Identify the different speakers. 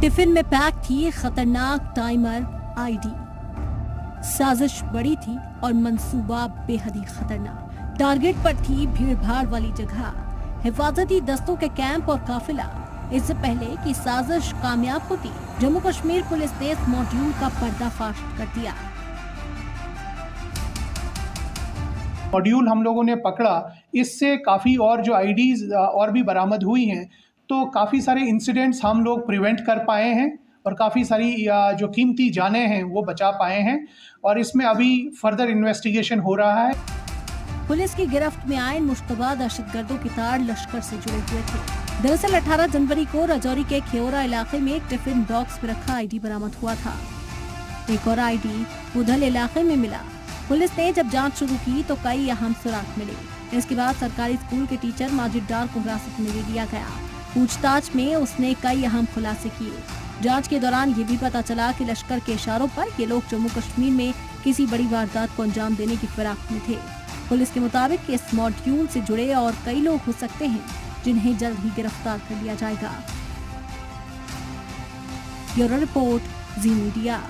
Speaker 1: Tiffin में pack थी खतरनाक टाइमर आईडी। साजिश बड़ी थी और मंसूबा बेहद ही खतरनाक। टारगेट पर थी भीड़ भाड़ वाली जगह, हिफाजती दस्तों के कैंप और काफिला। इससे पहले कि साजिश कामयाब होती, जम्मू कश्मीर पुलिस ने इस मॉड्यूल का पर्दाफाश कर दिया।
Speaker 2: मॉड्यूल हम लोगों ने पकड़ा, इससे काफ़ी और जो आईडीज और भी बरामद हुई हैं, तो काफ़ी सारे इंसिडेंट्स हम लोग प्रिवेंट कर पाए हैं और काफ़ी सारी जो कीमती जानें हैं वो बचा पाए हैं, और इसमें अभी फर्दर इन्वेस्टिगेशन हो रहा है।
Speaker 1: पुलिस की गिरफ्त में आए मुश्तबा दहशतगर्दों के तार लश्कर से जुड़े हुए थे। दरअसल 18 जनवरी को राजौरी के खेौरा इलाके में एक टिफिन बॉक्स में रखा आईडी बरामद हुआ था। एक और आईडी उधल इलाके में मिला। पुलिस ने जब जांच शुरू की तो कई अहम सुराग मिले। इसके बाद सरकारी स्कूल के टीचर माजिद डार को हिरासत में ले लिया गया। पूछताछ में उसने कई अहम खुलासे किए। जांच के दौरान ये भी पता चला कि लश्कर के इशारों पर ये लोग जम्मू कश्मीर में किसी बड़ी वारदात को अंजाम देने की फिराक में थे। पुलिस के मुताबिक इस मॉड्यूल से जुड़े और कई लोग हो सकते हैं, जिन्हें जल्द ही गिरफ्तार कर लिया जाएगा। ब्यूरो रिपोर्ट, जी मीडिया।